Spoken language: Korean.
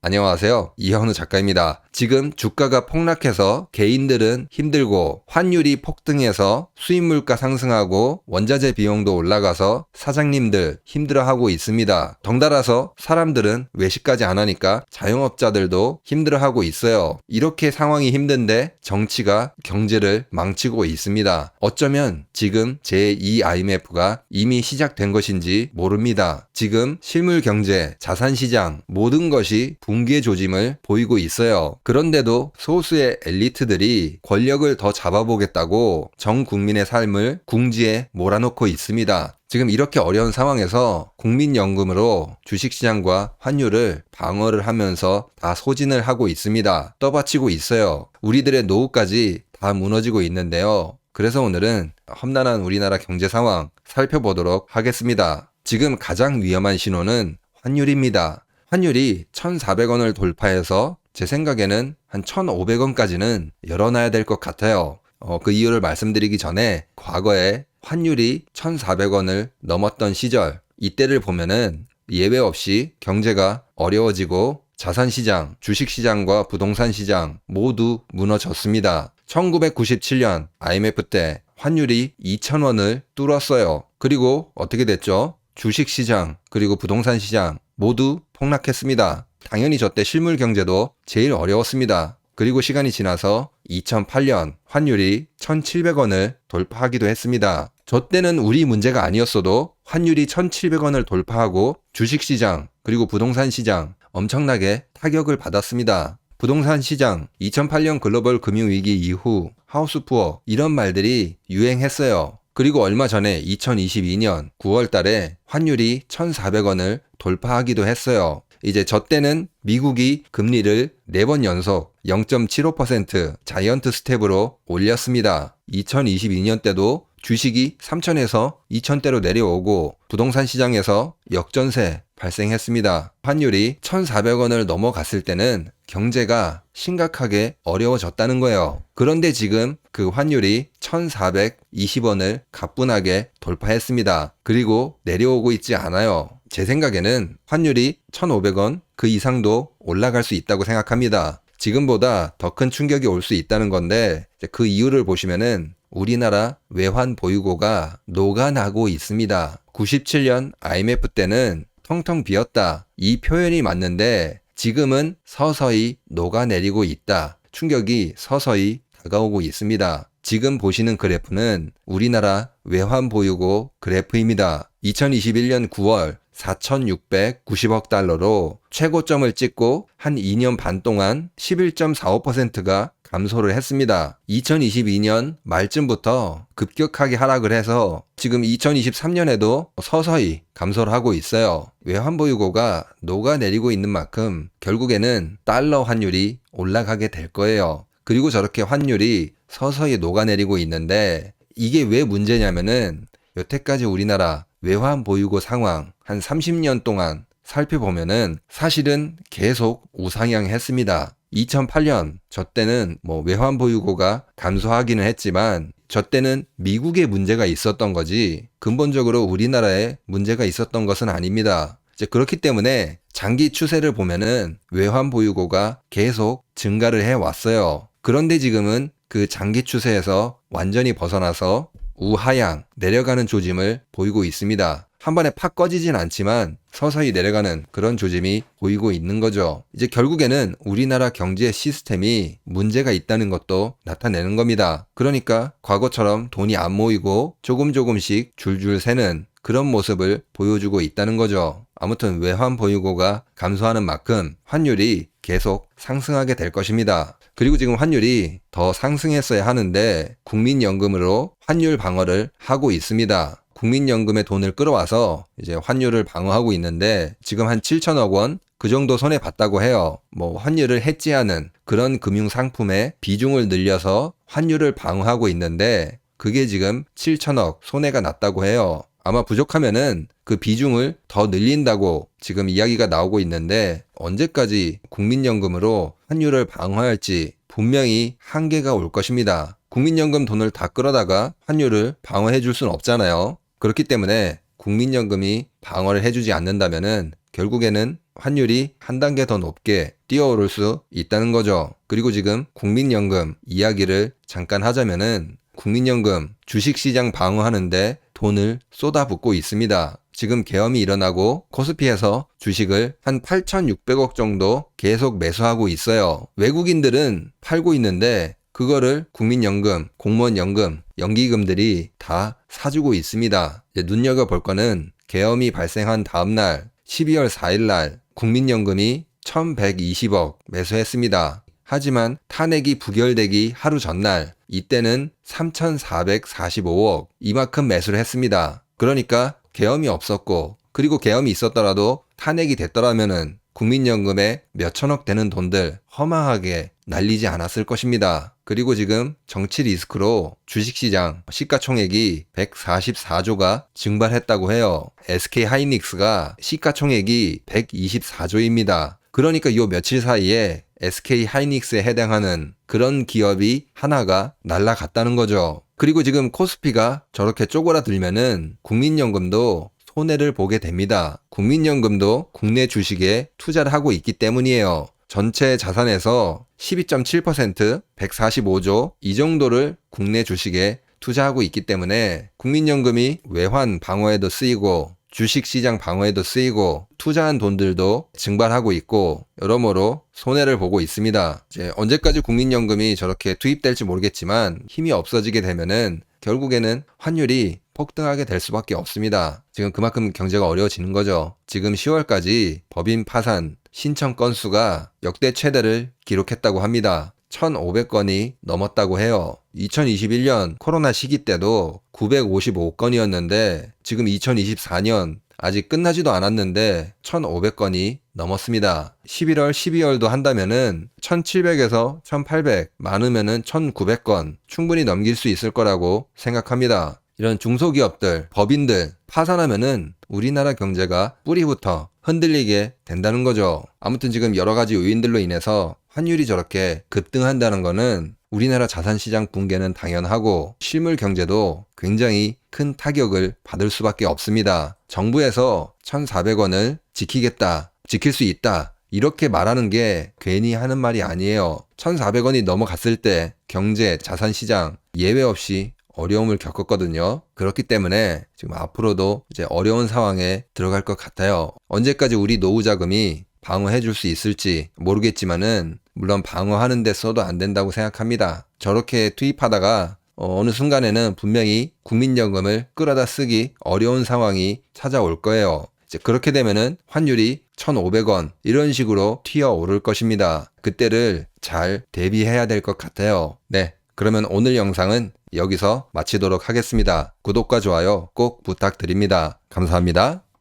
안녕하세요. 이현우 작가입니다. 지금 주가가 폭락해서 개인들은 힘들고 환율이 폭등해서 수입 물가 상승하고 원자재 비용도 올라가서 사장님들 힘들어하고 있습니다. 덩달아서 사람들은 외식까지 안 하니까 자영업자들도 힘들어하고 있어요. 이렇게 상황이 힘든데 정치가 경제를 망치고 있습니다. 어쩌면 지금 제2 IMF가 이미 시작된 것인지 모릅니다. 지금 실물 경제, 자산 시장 모든 것이 붕괴 조짐을 보이고 있어요. 그런데도 소수의 엘리트들이 권력을 더 잡아보겠다고 전 국민의 삶을 궁지에 몰아놓고 있습니다. 지금 이렇게 어려운 상황에서 국민연금으로 주식시장과 환율을 방어를 하면서 다 소진을 하고 있습니다. 떠받치고 있어요. 우리들의 노후까지 다 무너지고 있는데요. 그래서 오늘은 험난한 우리나라 경제 상황 살펴보도록 하겠습니다. 지금 가장 위험한 신호는 환율입니다. 환율이 1,400원을 돌파해서 제 생각에는 한 1,500원까지는 열어놔야 될 것 같아요. 그 이유를 말씀드리기 전에 과거에 환율이 1,400원을 넘었던 시절, 이때를 보면은 예외 없이 경제가 어려워지고 자산시장, 주식시장과 부동산시장 모두 무너졌습니다. 1997년 IMF 때 환율이 2,000원을 뚫었어요. 그리고 어떻게 됐죠? 주식시장 그리고 부동산시장 모두 폭락했습니다. 당연히 저때 실물 경제도 제일 어려웠습니다. 그리고 시간이 지나서 2008년 환율이 1,700원을 돌파하기도 했습니다. 저 때는 우리 문제가 아니었어도 환율이 1,700원을 돌파하고 주식시장 그리고 부동산시장 엄청나게 타격을 받았습니다. 부동산 시장 2008년 글로벌 금융위기 이후 하우스푸어 이런 말들이 유행했어요. 그리고 얼마 전에 2022년 9월 달에 환율이 1,400원을 돌파하기도 했어요. 이제 저 때는 미국이 금리를 4번 연속 0.75% 자이언트 스텝으로 올렸습니다. 2022년 때도 주식이 3,000에서 2,000대로 내려오고 부동산 시장에서 역전세 발생했습니다. 환율이 1,400원을 넘어갔을 때는 경제가 심각하게 어려워졌다는 거예요. 그런데 지금 그 환율이 1,420원을 가뿐하게 돌파했습니다. 그리고 내려오고 있지 않아요. 제 생각에는 환율이 1,500원 그 이상도 올라갈 수 있다고 생각합니다. 지금보다 더 큰 충격이 올 수 있다는 건데 그 이유를 보시면은 우리나라 외환 보유고가 녹아나고 있습니다. 97년 IMF 때는 텅텅 비었다. 이 표현이 맞는데 지금은 서서히 녹아내리고 있다. 충격이 서서히 다가오고 있습니다. 지금 보시는 그래프는 우리나라 외환 보유고 그래프입니다. 2021년 9월 4,690억 달러로 최고점을 찍고 한 2년 반 동안 11.45%가 감소를 했습니다. 2022년 말쯤부터 급격하게 하락을 해서 지금 2023년에도 서서히 감소를 하고 있어요. 외환보유고가 녹아내리고 있는 만큼 결국에는 달러 환율이 올라가게 될 거예요. 그리고 저렇게 환율이 서서히 녹아내리고 있는데 이게 왜 문제냐면은 여태까지 우리나라 외환보유고 상황 한 30년 동안 살펴보면은 사실은 계속 우상향했습니다. 2008년 저 때는 외환보유고가 감소하기는 했지만 저 때는 미국에 문제가 있었던 거지 근본적으로 우리나라에 문제가 있었던 것은 아닙니다. 이제 그렇기 때문에 장기 추세를 보면은 외환보유고가 계속 증가를 해왔어요. 그런데 지금은 그 장기 추세에서 완전히 벗어나서 우하향 내려가는 조짐을 보이고 있습니다. 한 번에 팍 꺼지진 않지만 서서히 내려가는 그런 조짐이 보이고 있는 거죠. 이제 결국에는 우리나라 경제 시스템이 문제가 있다는 것도 나타내는 겁니다. 그러니까 과거처럼 돈이 안 모이고 조금씩 줄줄 새는 그런 모습을 보여주고 있다는 거죠. 아무튼 외환 보유고가 감소하는 만큼 환율이 계속 상승하게 될 것입니다. 그리고 지금 환율이 더 상승했어야 하는데 국민연금으로 환율 방어를 하고 있습니다. 국민연금에 돈을 끌어와서 이제 환율을 방어하고 있는데 지금 한 7천억 원 그 정도 손해 봤다고 해요. 환율을 해지하는 그런 금융상품의 비중을 늘려서 환율을 방어하고 있는데 그게 지금 7천억 손해가 났다고 해요. 아마 부족하면은 그 비중을 더 늘린다고 지금 이야기가 나오고 있는데 언제까지 국민연금으로 환율을 방어할지 분명히 한계가 올 것입니다. 국민연금 돈을 다 끌어다가 환율을 방어해 줄 수는 없잖아요. 그렇기 때문에 국민연금이 방어를 해주지 않는다면은 결국에는 환율이 한 단계 더 높게 뛰어오를 수 있다는 거죠. 그리고 지금 국민연금 이야기를 잠깐 하자면은 국민연금 주식시장 방어하는데 돈을 쏟아붓고 있습니다. 지금 계엄이 일어나고 코스피에서 주식을 한 8,600억 정도 계속 매수하고 있어요. 외국인들은 팔고 있는데 그거를 국민연금, 공무원연금, 연기금들이 다 사주고 있습니다. 이제 눈여겨볼 거는 계엄이 발생한 다음날 12월 4일날 국민연금이 1,120억 매수했습니다. 하지만 탄핵이 부결되기 하루 전날 이때는 3,445억 이만큼 매수를 했습니다. 그러니까 계엄이 없었고 그리고 계엄이 있었더라도 탄핵이 됐더라면은 국민연금에 몇천억 되는 돈들 허망하게 날리지 않았을 것입니다. 그리고 지금 정치 리스크로 주식시장 시가총액이 144조가 증발했다고 해요. SK하이닉스가 시가총액이 124조입니다. 그러니까 요 며칠 사이에 SK하이닉스에 해당하는 그런 기업이 하나가 날아갔다는 거죠. 그리고 지금 코스피가 저렇게 쪼그라들면은 국민연금도 손해를 보게 됩니다. 국민연금도 국내 주식에 투자를 하고 있기 때문이에요. 전체 자산에서 12.7%, 145조 이 정도를 국내 주식에 투자하고 있기 때문에 국민연금이 외환 방어에도 쓰이고 주식시장 방어에도 쓰이고 투자한 돈들도 증발하고 있고 여러모로 손해를 보고 있습니다. 이제 언제까지 국민연금이 저렇게 투입될지 모르겠지만 힘이 없어지게 되면은 결국에는 환율이 폭등하게 될 수밖에 없습니다. 지금 그만큼 경제가 어려워지는 거죠. 지금 10월까지 법인 파산 신청 건수가 역대 최대를 기록했다고 합니다. 1,500건이 넘었다고 해요. 2021년 코로나 시기 때도 955건이었는데 지금 2024년 아직 끝나지도 않았는데 1,500건이 넘었습니다. 11월, 12월도 한다면은 1,700에서 1,800, 많으면은 1,900건 충분히 넘길 수 있을 거라고 생각합니다. 이런 중소기업들, 법인들 파산하면은 우리나라 경제가 뿌리부터 흔들리게 된다는 거죠. 아무튼 지금 여러 가지 요인들로 인해서 환율이 저렇게 급등한다는 거는 우리나라 자산시장 붕괴는 당연하고 실물 경제도 굉장히 큰 타격을 받을 수밖에 없습니다. 정부에서 1,400원을 지키겠다, 지킬 수 있다 이렇게 말하는 게 괜히 하는 말이 아니에요. 1,400원이 넘어갔을 때 경제, 자산시장 예외 없이 어려움을 겪었거든요. 그렇기 때문에 지금 앞으로도 이제 어려운 상황에 들어갈 것 같아요. 언제까지 우리 노후 자금이 방어해 줄 수 있을지 모르겠지만은 물론 방어하는 데 써도 안 된다고 생각합니다. 저렇게 투입하다가 어느 순간에는 분명히 국민연금을 끌어다 쓰기 어려운 상황이 찾아올 거예요. 이제 그렇게 되면은 환율이 1,500원 이런 식으로 튀어오를 것입니다. 그때를 잘 대비해야 될 것 같아요. 네. 그러면 오늘 영상은 여기서 마치도록 하겠습니다. 구독과 좋아요 꼭 부탁드립니다. 감사합니다.